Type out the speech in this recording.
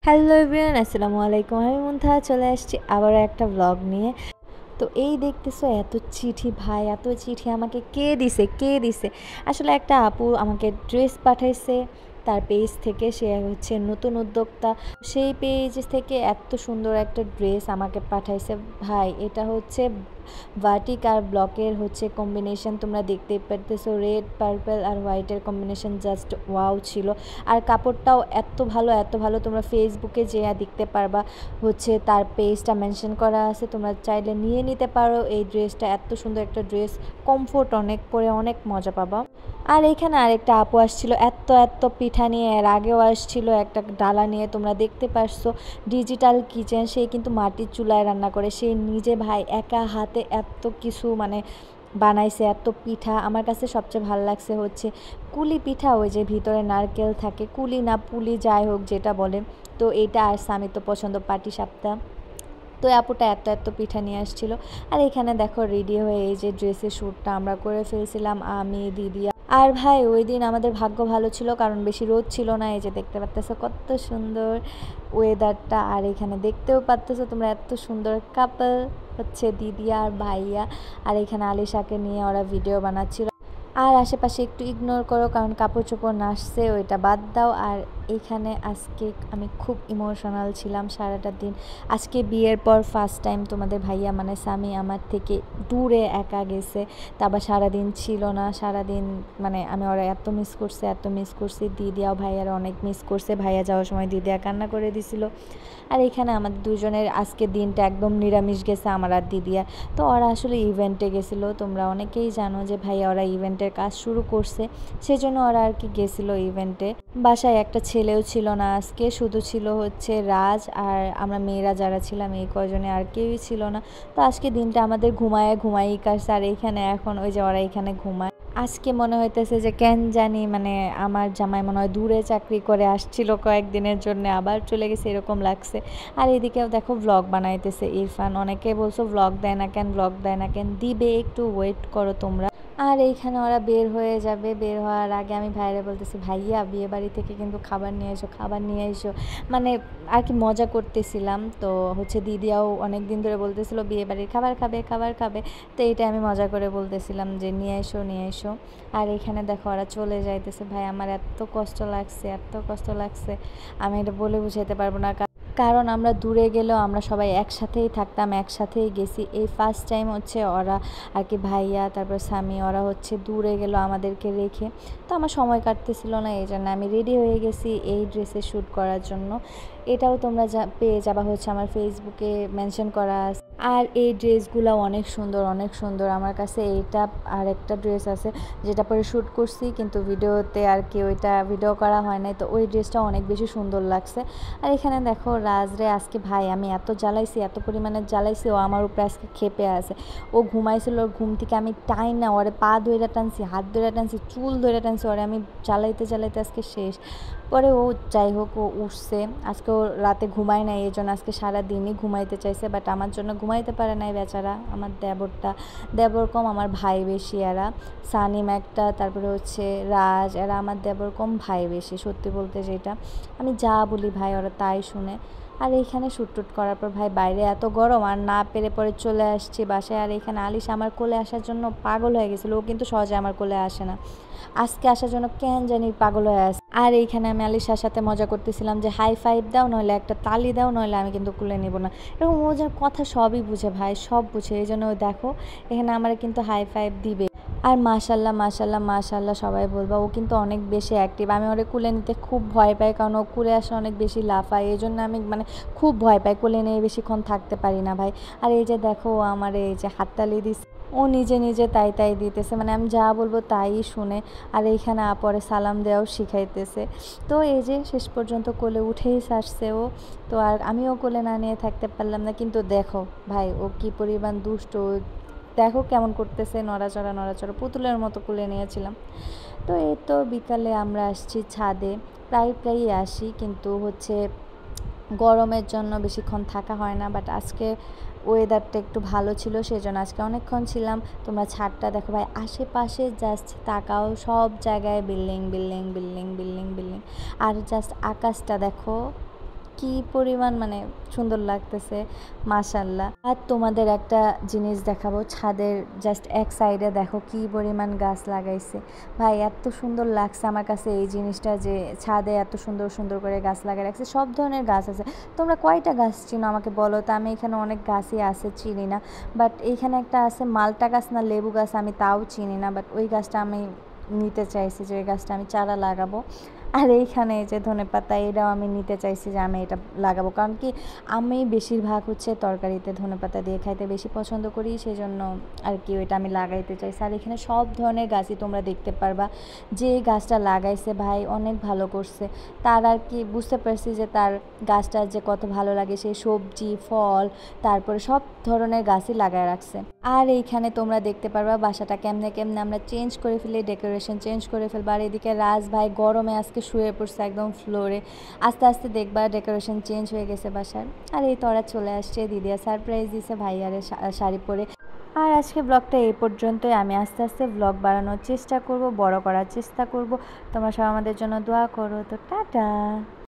Hello everyone, আসসালামু আলাইকুম। আমি মুনতাহা চলে আসছি আবারও একটা ব্লগ নিয়ে। তো এই দেখতেছো এত চিঠি ভাই, এত চিঠি আমাকে কে দিছে। আসলে একটা আপু আমাকে ড্রেস পাঠাইছে তার পেজ থেকে। সে হচ্ছে নতুন উদ্যোক্তা, সেই পেজ থেকে এত সুন্দর একটা ড্রেস আমাকে পাঠাইছে ভাই। এটা হচ্ছে বাটিক আর ব্লকের হচ্ছে কম্বিনেশন, তোমরা দেখতেই পারতেছো। রেড পার্পল আর হোয়াইটের কম্বিনেশন জাস্ট ওয়াও ছিল। আর কাপড়টাও এত ভালো তোমরা ফেসবুকে যেয়ে দেখতে পারবা, হচ্ছে তার পেজটা মেনশন করা আছে, তোমরা চাইলে নিয়ে নিতে পারো এই ড্রেসটা। এত সুন্দর একটা ড্রেস, কমফোর্ট অনেক, পরে অনেক মজা পাবা। আর এখানে আরেকটা আপু আসছিল এত পিঠা নিয়ে, এর আগেও আসছিল একটা ডালা নিয়ে, তোমরা দেখতে পারছো। ডিজিটাল কিচেন, সে কিন্তু মাটির চুলায় রান্না করে, সে নিজে ভাই একা হাতে এত কিছু মানে বানাইছে, এত পিঠা। আমার কাছে সবচেয়ে ভালো লাগছে হচ্ছে কুলি পিঠা, ওই যে ভিতরে নারকেল থাকে, কুলি না পুলি যাই হোক যেটা বলে। তো এইটা আর স্বামী তো পছন্দ পাটি সাপটা। তো আপুটা এত পিঠা নিয়ে আসছিল। আর এখানে দেখো রেডি হয়ে এই যে ড্রেসের শ্যুটটা আমরা করে ফেলছিলাম, আমি দিদি। আর ভাই ওই দিন আমাদের ভাগ্য ভালো ছিল, কারণ বেশি রোদ ছিল না। এই যে দেখতে পাচ্তেছো কত সুন্দর ওয়েদারটা। আর এখানে দেখতেও পাচ্তেছো তোমরা এত সুন্দর কাপল হচ্ছে দিদি আর ভাইয়া। আর এখানে আলিশাকে নিয়ে ওরা ভিডিও বানাচ্ছিল। আর আশেপাশে একটু ইগনোর করো, কারণ কাপড় চোপড় নাচছে, ওইটা বাদ দাও। আর এখানে আজকে আমি খুব ইমোশনাল ছিলাম সারাটা দিন। আজকে বিয়ের পর ফার্স্ট টাইম তোমাদের ভাইয়া মানে স্বামী আমার থেকে দূরে একা গেছে, তারপর সারাদিন ছিল না। সারাদিন মানে আমি ওরা এত মিস করছি। দিদিয়াও ভাইয়ারা অনেক মিস করছে। ভাইয়া যাওয়ার সময় দিদিয়া কান্না করে দিছিল। আর এখানে আমাদের দুজনের আজকে দিনটা একদম নিরামিষ গেছে, আমার আর দিদিয়া। তো ওরা আসলে ইভেন্টে গেছিলো, তোমরা অনেকেই জানো যে ভাইয়া ওরা ইভেন্টের কাজ শুরু করছে, সেজন্য ওরা আর কি গেছিলো ইভেন্টে। বাসায় একটা ছেলেও ছিল না আজকে, শুধু ছিল হচ্ছে রাজ আর আমরা মেয়েরা যারা ছিলাম এই কয়জনে, আর কেউই ছিল না। তো আজকে দিনটা আমাদের ঘুমাই কাটছে। আর এইখানে এখন ওই যে ওরা এখানে ঘুমায়। আজকে মনে হইতেছে যে কেন জানি মানে আমার জামাই মনে হয় দূরে চাকরি করে আসছিল কয়েকদিনের জন্য, আবার চলে গেছে এরকম লাগছে। আর এদিকেও দেখো ব্লগ বানাইতেছে ইরফান। অনেকে বলছো ব্লগ দেয় না কেন, দিবে, একটু ওয়েট করো তোমরা। আর এইখানে ওরা বের হয়ে যাবে, বের হওয়ার আগে আমি ভাইরে বলতেছি ভাইয়া বিয়ে বাড়ি থেকে কিন্তু খাবার নিয়ে এসো, মানে আর কি মজা করতেছিলাম। তো হচ্ছে দিদিয়াও অনেক দিন ধরে বলতেছিল বিয়ে বাড়ির খাবার খাবে। তো এইটা আমি মজা করে বলতেছিলাম যে নিয়ে এসো। আর এখানে দেখো ওরা চলে যাইতেছে। ভাই আমার এত কষ্ট লাগছে, আমি এটা বলে বুঝাইতে পারবো না। কারণ আমরা দূরে গেলেও আমরা সবাই একসাথেই থাকতাম, একসাথেই গেছি। এই ফার্স্ট টাইম হচ্ছে ওরা আর কি ভাইয়া তারপর স্বামী ওরা হচ্ছে দূরে গেল আমাদেরকে রেখে। তো আমার সময় কাটতেছিল না, এই জন্য আমি রেডি হয়ে গেছি এই ড্রেসে শ্যুট করার জন্য। এটাও তোমরা পেয়ে যাবা হচ্ছে আমার ফেসবুকে মেনশন করা আছে। আর এই ড্রেসগুলো অনেক সুন্দর আমার কাছে। এইটা আর একটা ড্রেস আছে যেটা পরে শ্যুট করছি, কিন্তু ভিডিওতে আর কি ওইটা ভিডিও করা হয় নাই। তো ওই ড্রেসটা অনেক বেশি সুন্দর লাগছে। আর এখানে দেখো রাজরে আজকে ভাই আমি এত পরিমাণে জ্বালাইছি, ও আমার উপরে আজকে ক্ষেপে আছে। ও ঘুমাইছিল, ওর ঘুম থেকে আমি টাই না ওরে পা ধরে টানছি, হাত ধরে টানছি, চুল ধরে টানছি, ওরে আমি জ্বালাইতে আজকে শেষ। পরে ও যাই হোক ও উঠছে। আজকে ও রাতে ঘুমায় নাই, এই জন্য আজকে সারাদিনই ঘুমাইতে চাইছে, বাট আমার জন্য ঘুমাইতে পারে নাই বেচারা। আমার দেবর কম, আমার ভাই বেশি। এরা সানিম একটা, তারপরে হচ্ছে রাজ, এরা আমার দেবর কম, ভাই বেশি। সত্যি বলতে যেটা আমি যা বলি ভাই ওরা তাই শুনে। আর এইখানে শ্যুট করার পর ভাই বাইরে এত গরম, আর না পেরে পরে চলে আসছি বাসায়। আর এখানে আলিশ আমার কোলে আসার জন্য পাগল হয়ে গেছিলো, ও কিন্তু সহজে আমার কোলে আসে না, আজকে আসার জন্য কেন জানি পাগল হয়ে আসে। আর এইখানে আমি আলিশার সাথে মজা করতেছিলাম যে হাই ফাইভ দাও, নইলে একটা তালি দাও, নইলে আমি কিন্তু কোলে নেব না। এরকম ও যে কথা সবই বুঝে ভাই, সব বুঝে। এই জন্য দেখো এখানে আমার কিন্তু হাই ফাইভ দিবে। আর মাশাল্লাহ সবাই বলবা, ও কিন্তু অনেক বেশি অ্যাক্টিভ। আমি ওরে কোলে নিতে খুব ভয় পাই, কারণ ও কোলে আসে অনেক বেশি লাফায়, এই জন্য আমি মানে খুব ভয় পাই, কোলে নিয়ে বেশিক্ষণ থাকতে পারি না ভাই। আর এই যে দেখো আমার এই যে হাততালি দিস, ও নিজে তাই দিতেছে, মানে আমি যা বলবো তাই শুনে। আর এইখানে পরে সালাম দেওয়াও শিখাইতেছে। তো এই যে শেষ পর্যন্ত কোলে উঠেই আসছে ও। তো আর আমিও কোলে না নিয়ে থাকতে পারলাম না। কিন্তু দেখো ভাই ও কি পরিমাণ দুষ্ট, দেখো কেমন করতেছে, নড়াচড়া পুতুলের মতো কোলে নিয়েছিলাম। তো এই তো বিকালে আমরা আসছি ছাদে, প্রায়ই আসি, কিন্তু হচ্ছে গরমের জন্য বেশিক্ষণ থাকা হয় না। বাট আজকে ওয়েদারটা একটু ভালো ছিল, সেজন্য আজকে অনেকক্ষণ ছিলাম। তোমরা ছাদটা দেখো ভাই, আশেপাশে জাস্ট তাকাও, সব জায়গায় বিল্ডিং। আর জাস্ট আকাশটা দেখো কি পরিমাণ মানে সুন্দর লাগতেছে মাশাল্লাহ। আর তোমাদের একটা জিনিস দেখাবো, ছাদের জাস্ট এক সাইডে দেখো কি পরিমাণ গাছ লাগাইছে। ভাই এত সুন্দর লাগছে আমার কাছে এই জিনিসটা, যে ছাদে এত সুন্দর সুন্দর করে গাছ লাগাই রাখছে, সব ধরনের গাছ আছে। তোমরা কয়টা গাছ চিনো আমাকে বলো তো, আমি এখানে অনেক গাছই আছে চিনি না, বাট এইখানে একটা আছে মালটা গাছ না লেবু গাছ, আমি তাও চিনি না, বাট ওই গাছটা আমি নিতে চাইছি, যে ওই গাছটা আমি চারা লাগাবো। আর এইখানে যে ধনেপাতা, এটাও আমি নিতে চাইছি যে আমি এটা লাগাবো, কারণ কি আমি বেশিরভাগ হচ্ছে তরকারিতে ধনেপাতা দিয়ে খাইতে বেশি পছন্দ করি, সেই জন্য আর কি ওইটা আমি লাগাইতে চাইছি। আর এখানে সব ধরনের গাছই তোমরা দেখতে পারবা। যে গাছটা লাগাইছে ভাই অনেক ভালো করছে, তার আর কি বুঝতে পারছি যে তার গাছটার যে কত ভালো লাগে, সেই সবজি ফল তারপরে সব ধরনের গাছই লাগায় রাখছে। আর এইখানে তোমরা দেখতে পারবা বাসাটা কেমনে কেমনে আমরা চেঞ্জ করে ফেলি, ডেকোরেশন চেঞ্জ করে ফেলবা। আর এদিকে রাজ ভাই গরমে আজকে শুয়ে পড়ছে একদম ফ্লোরে, আস্তে আস্তে দেখবা ডেকোরেশন চেঞ্জ হয়ে গেছে বাসার। আর এই তোরা চলে আসছে, দিদিয়া সারপ্রাইজ দিছে ভাইয়ারে শাড়ি পরে। আর আজকে ব্লগটা এই পর্যন্তই। আমি আস্তে আস্তে ব্লগ বাড়ানোর চেষ্টা করব, বড় করার চেষ্টা করব। তোমরা সবাই আমাদের জন্য দোয়া করো। তো টাটা।